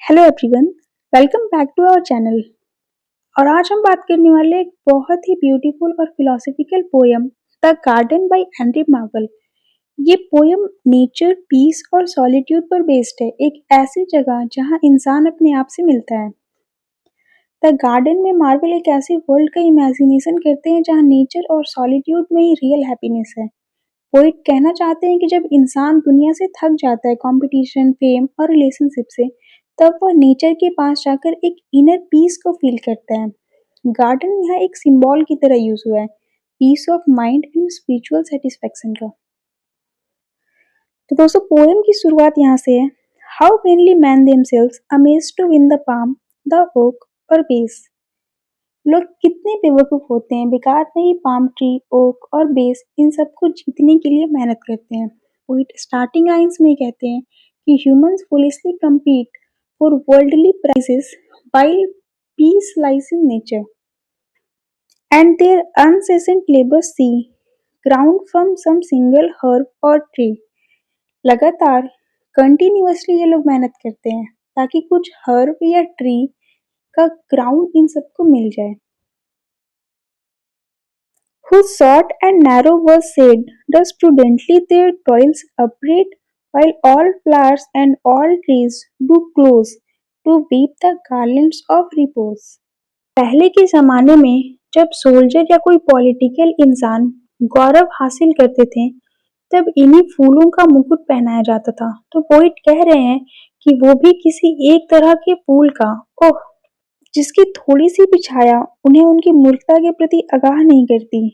Hello everyone, welcome back to our channel. और आज हम बात करने वाले एक बहुत ही ब्यूटीफुल और philosophical poem the garden by Andy Marvell. ये पोयम नेचर, पीस और सॉलिट्यूड पर बेस्ड है, एक ऐसी जगह जहां इंसान अपने आप से मिलता है। द गार्डन में मार्वल एक ऐसी वर्ल्ड का इमेजिनेशन करते हैं जहां नेचर और सॉलिट्यूड में ही रियल हैप्पीनेस है। पोइट कहना चाहते हैं कि जब इंसान दुनिया से थक जाता है कंपटीशन, फेम और रिलेशनशिप से, तब वह नेचर के पास जाकर एक इनर पीस को फील करता है। गार्डन यहाँ एक सिंबल की तरह यूज हुआ है, peace of mind and spiritual satisfaction का। तो दोस्तों, पोएम की शुरुआत यहाँ से है। How mainly man themselves amazed to win the palm, the oak और बेस। लोग कितने बेवकूफ होते हैं, बेकार नहीं पाम ट्री, ओक और बेस इन सबको जीतने के लिए मेहनत करते हैं। पोइट स्टार्टिंग लाइंस में कहते हैं कि humans foolishly compete for worldly prizes while peace lies in nature and their incessant labor see ground from some single herb or tree। लगातार कंटिन्यूअसली ये लोग मेहनत करते हैं ताकि कुछ हर्ब या ट्री का ग्राउंड इन सबको मिल जाए। Whose short and narrow was said, thus prudently their toils upbraid, while all flowers and all trees do close to weep the garlands of repose। पहले के जमाने में जब सोल्जर या कोई पॉलिटिकल इंसान गौरव हासिल करते थे, तब इन्हीं फूलों का मुकुट पहनाया जाता था। तो पोइट कह रहे हैं कि वो भी किसी एक तरह के फूल का, ओह, जिसकी थोड़ी सी भी छाया उन्हें उनकी मूर्खता के प्रति आगाह नहीं करती।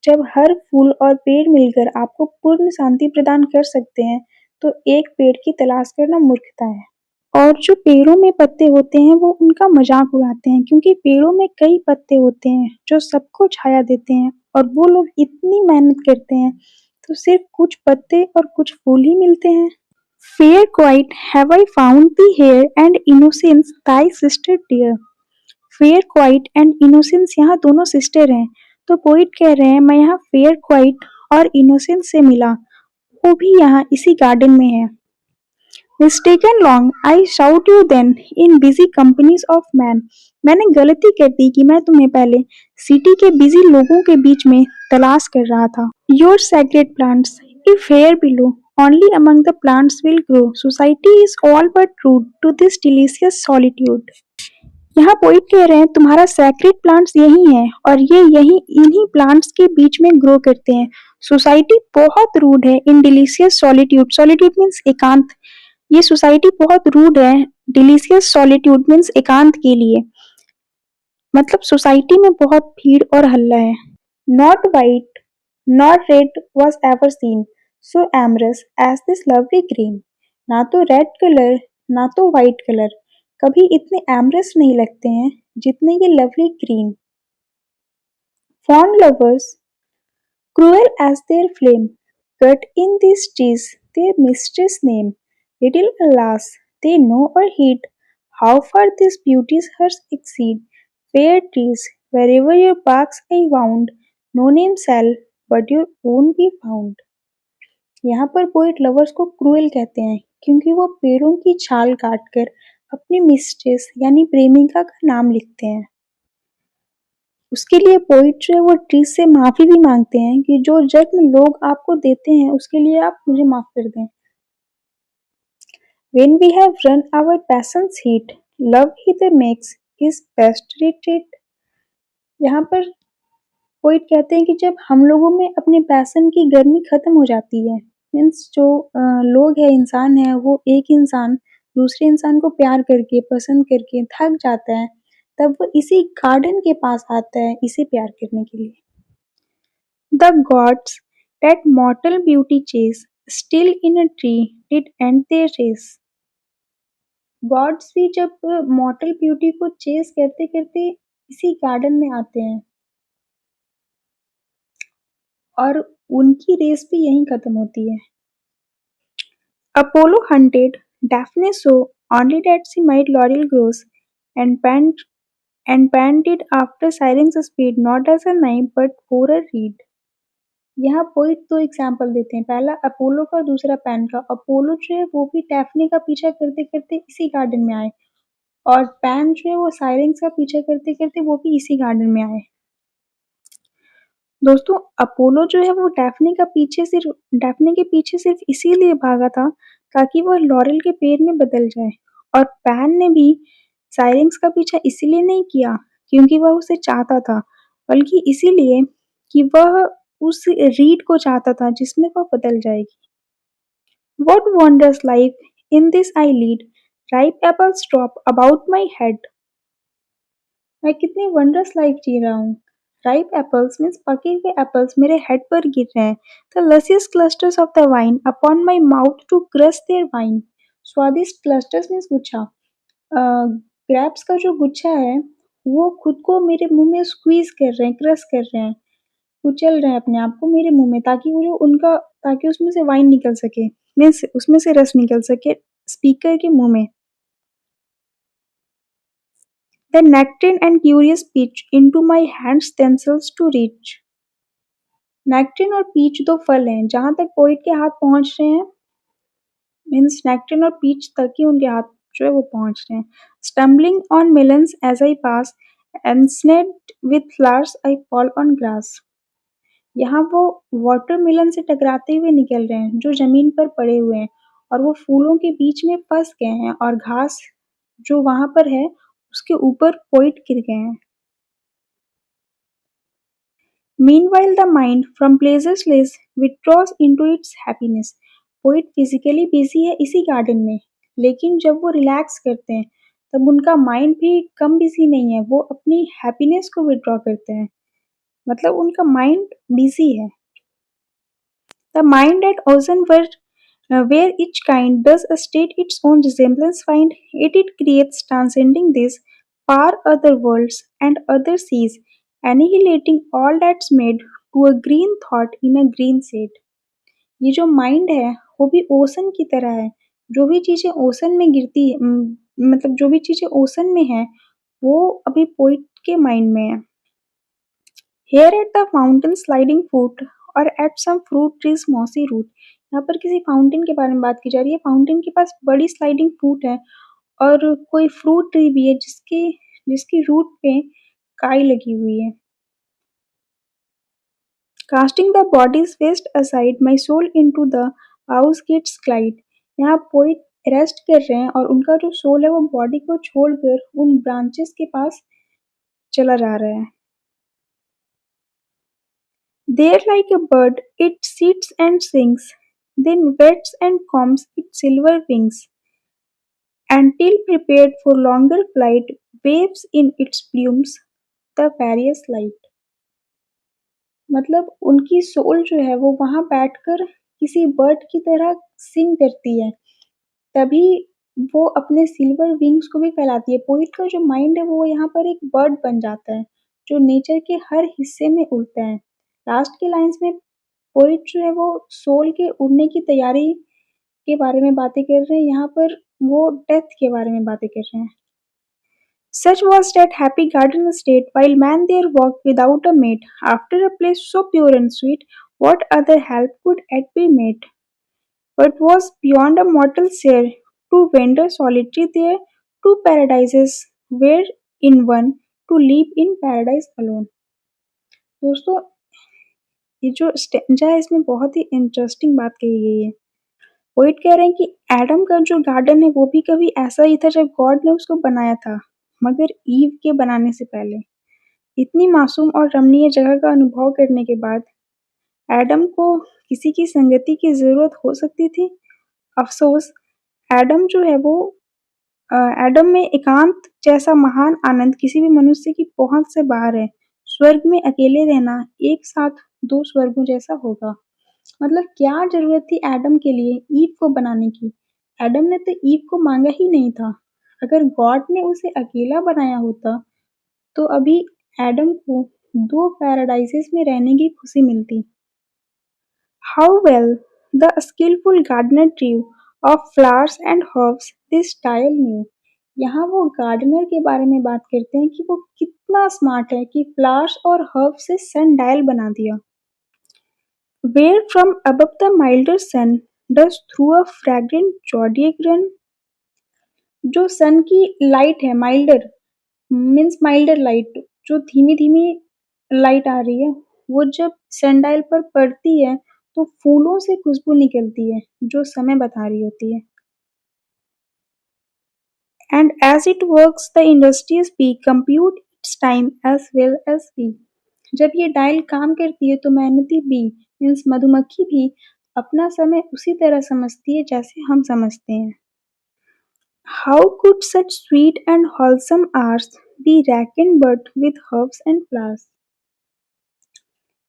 जब हर फूल और पेड़ मिलकर आपको पूर्ण शांति प्रदान कर सकते हैं, तो एक पेड़ की तलाश करना मूर्खता है। और जो पेड़ों में पत्ते होते हैं वो उनका मजाक उड़ाते हैं, क्योंकि पेड़ों में कई पत्ते होते हैं जो सबको छाया देते हैं, और वो लोग इतनी मेहनत करते हैं तो सिर्फ कुछ पत्ते और कुछ फूल ही मिलते हैं। Fair quite have I found thee here and innocence thy sister dear। Fair quiet and innocence यहाँ दोनों सिस्टर हैं। तो पोइट कह रहे हैं मैं यहाँ फेयर क्वाइट और इनोसेंस से मिला, वो भी यहाँ इसी गार्डन में है। Mistaken long I sought you then in busy companies of men. मैंने गलती कर दी कि मैं तुम्हें पहले सिटी के बिजी लोगों के बीच में तलाश कर रहा था। Your sacred plants if here below only among the plants will grow, society is all but rude to this delicious solitude। यहाँ पोइट कह रहे हैं तुम्हारा सैक्रेड प्लांट्स यही है और ये यही इन्हीं प्लांट्स के बीच में ग्रो करते हैं। सोसाइटी बहुत रूड है इन डिलीशियस सॉलिट्यूड, सॉलिट्यूड मीन्स एकांत। ये सोसाइटी बहुत रूड है, डिलीशियस सॉलिट्यूड मीन्स एकांत के लिए, मतलब सोसाइटी में बहुत भीड़ और हल्ला है। Not white not red was ever seen so amorous as this lovely green. ना तो रेड कलर ना तो वाइट कलर कभी इतने एमरस नहीं लगते हैं जितने ये lovely green. Fond lovers cruel as their flame cut in this trees their mistress name। Little alas they know or heed how far these beauties hers exceed। Fair trees wherever your barks I wound, no name shall but your own be found। यहाँ पर poet lovers को cruel कहते हैं क्योंकि वो पेड़ों की छाल काटकर अपनी मिस्ट्रेस यानी प्रेमिका का नाम लिखते हैं। उसके लिए पोइट जो है वो ट्रीज से माफी भी मांगते हैं कि जो जख्म लोग आपको देते हैं उसके लिए आप मुझे माफ कर दें। When we have run our passion's heat, love either makes his best retreat। यहाँ पर पोइट कहते हैं कि जब हम लोगों में अपने पैशन की गर्मी खत्म हो जाती है, मीन्स जो लोग है, इंसान है, वो एक इंसान दूसरे इंसान को प्यार करके पसंद करके थक जाता है, तब वो इसी गार्डन के पास आता है इसे प्यार करने के लिए। The gods that mortal beauty chase still in a tree did end their race. Gods भी जब मॉर्टल ब्यूटी को चेस करते करते इसी गार्डन में आते हैं और उनकी रेस भी यहीं खत्म होती है। Apollo hunted Daphne so only that she might laurel grows and panted after siren's speed not as a knife but for a reed। यहाँ पोइट दो एग्जाम्पल देते हैं, पहला अपोलो का, दूसरा पैन का। अपोलो जो है वो भी डैफ्ने का पीछा करते करते इसी गार्डन में आए और पैन जो है वो साइरेंस का पीछा करते करते वो भी इसी गार्डन में आए। दोस्तों, अपोलो जो है वो डैफ्ने के पीछे सिर्फ इसीलिए भागा था ताकि वह लॉरेल के पेड़ में बदल जाए। और पैन ने भी साइरेंस का पीछा इसीलिए नहीं किया क्योंकि वह उसे चाहता था, बल्कि इसीलिए कि वह उस रीड को चाहता था जिसमें वह बदल जाएगी। What wondrous life in this I lead, ripe apples drop about my head. मैं कितनी वंडरस लाइफ जी रहा हूँ। राइप एप्पल्स मीन्स पके हुए एप्पल्स मेरे हेड पर गिर रहे हैं। The lusciest clusters of the vine upon my mouth to crush their wine. स्वादिष्ट क्लस्टर्स मीन्स गुच्छा। ग्रेप्स का जो गुच्छा है वो खुद को मेरे मुंह में स्क्वीज कर रहे हैं, क्रश कर रहे हैं, कुचल रहे हैं अपने आप को मेरे मुंह में, ताकि वो जो उनका ताकि उसमें से वाइन निकल सके, मीन्स उसमें से रस निकल सके स्पीकर के मुंह में। The nectarine and curious peach into my hands themselves to reach. नेक्ट्रिन और पीच दो फल हैं, जहां तक पोइट के हाथ पहुंच रहे हैं, मीन्स नेक्ट्रिन और पीच तक ही उनके हाथ जो है वो पहुंच रहे हैं। Stumbling on melons as I pass, ensnared with flowers I fall on grass. यहाँ वो वाटरमेलन से टकराते हुए निकल रहे हैं जो जमीन पर पड़े हुए हैं, और वो फूलों के बीच में फंस गए हैं, और घास जो वहां पर है उसके ऊपर पोइट गिर गए हैं। Meanwhile, the mind, from pleasure's bliss, withdraws into its happiness. Poet physically busy है इसी गार्डन में, लेकिन जब वो रिलैक्स करते हैं तब उनका माइंड भी कम बिजी नहीं है, वो अपनी हैप्पीनेस को विड्रॉ करते हैं, मतलब उनका माइंड बिजी है। The mind at ocean where each kind does a state its own resemblance find, it creates transcending this far other worlds and other seas, annihilating all that's made to a green thought in a green set. ये जो mind है वो भी ocean की तरह है। जो भी चीजें ओशन में गिरती है, मतलब जो भी चीजें ओशन में है वो अभी पोइट के माइंड में है। Here at the fountain sliding foot or at some fruit tree's mossy root. यहाँ पर किसी फाउंटेन के बारे में बात की जा रही है। फाउंटेन के पास बड़ी स्लाइडिंग फूट है और कोई फ्रूट ट्री भी है जिसकी रूट पे काई लगी हुई है। Casting the body's waste aside, my soul into the house gets glide. यहाँ पोइट रेस्ट कर रहे हैं और उनका जो सोल है वो बॉडी को छोड़कर उन ब्रांचेस के पास चला जा रहा है। There like a bird it sits and sings, then wets and combs its silver wings, until prepared for longer flight, waves in its plumes the various light. मतलब उनकी सोल जो है वो वहां बैठकर किसी बर्ड की तरह सिंग करती है, तभी वो अपने सिल्वर विंग्स को भी फैलाती है। पोइट का जो माइंड है वो यहाँ पर एक बर्ड बन जाता है जो नेचर के हर हिस्से में उड़ता है। लास्ट के लाइंस में पोइट जो है वो सोल के उड़ने की तैयारी के बारे में बातें कर रहे हैं, यहाँ पर वो डेथ के बारे में बातें कर रहे हैं। Such was that happy garden state, while man there walked without a mate, after a place so pure and sweet, what other help could it be made? But was beyond a mortal share, to wander solitary there, two paradises were in one, to live in paradise alone. दोस्तों, ये जो stanza है इसमें बहुत ही interesting बात कही गई है। पोइट कह रहे हैं कि एडम का जो गार्डन है वो भी कभी ऐसा ही था जब गॉड ने उसको बनाया था, मगर ईव के बनाने से पहले। इतनी मासूम और रमणीय जगह का अनुभव करने के बाद एडम को किसी की संगति की जरूरत हो सकती थी। अफसोस, एडम जो है वो एडम में एकांत जैसा महान आनंद किसी भी मनुष्य की पहुंच से बाहर है। स्वर्ग में अकेले रहना एक साथ दो स्वर्गों जैसा होगा। मतलब क्या जरूरत थी एडम के लिए ईव को बनाने की? एडम ने तो ईव को मांगा ही नहीं था। अगर गॉड ने उसे अकेला बनाया होता तो अभी एडम को दो पैराडाइसेस में रहने की खुशी मिलती। How well the skillful gardener drew of flowers and herbs this tile knew. यहाँ वो गार्डनर के बारे में बात करते हैं कि वो कितना स्मार्ट है कि फ्लावर्स और हर्ब से सन डायल बना दिया। Where from above the milder sun does through a fragrant zodiac run, जो सन की लाइट है, माइल्डर मीन्स माइल्डर लाइट, जो धीमी-धीमी लाइट आ रही है, वो जब सनडायल पर पड़ती है, तो फूलों से खुशबू निकलती है, जो समय बता रही होती है। And as it works, the industries भी compute its time as well as we. जब ये डायल काम करती है तो मेहनती बी मीन्स मधुमक्खी भी अपना समय उसी तरह समझती है जैसे हम समझते हैं। How could such sweet and wholesome hours be reckoned but with herbs and flowers?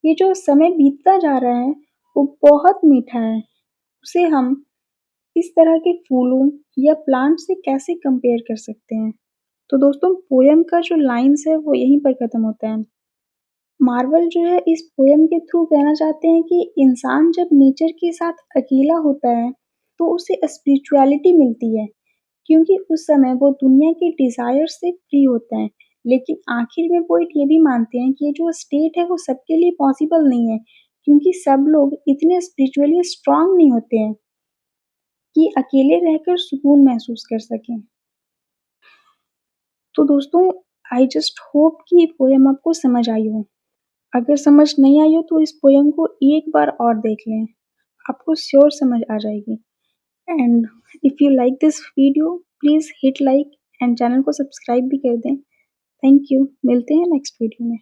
ये जो समय बीतता जा रहा है वो बहुत मीठा है। उसे हम इस तरह के फूलों या प्लांट से कैसे कंपेयर कर सकते हैं? तो दोस्तों पोयम का जो लाइन्स है वो यहीं पर खत्म होता है। मार्वल जो है इस पोयम के थ्रू कहना चाहते हैं कि इंसान जब नेचर के साथ अकेला होता है तो उसे स्पिरिचुअलिटी मिलती है क्योंकि उस समय वो दुनिया के डिजायर से फ्री होता है। लेकिन आखिर में पोइट ये भी मानते हैं कि ये जो स्टेट है वो सबके लिए पॉसिबल नहीं है क्योंकि सब लोग इतने स्पिरिचुअली स्ट्रांग नहीं होते हैं कि अकेले रहकर सुकून महसूस कर सकें। तो दोस्तों आई जस्ट होप कि ये पोयम आपको समझ आई हो। अगर समझ नहीं आई हो तो इस पोयम को एक बार और देख लें, आपको श्योर समझ आ जाएगी। And if you like this video please hit like and channel को सब्सक्राइब भी कर दें। थैंक यू, मिलते हैं नेक्स्ट वीडियो में।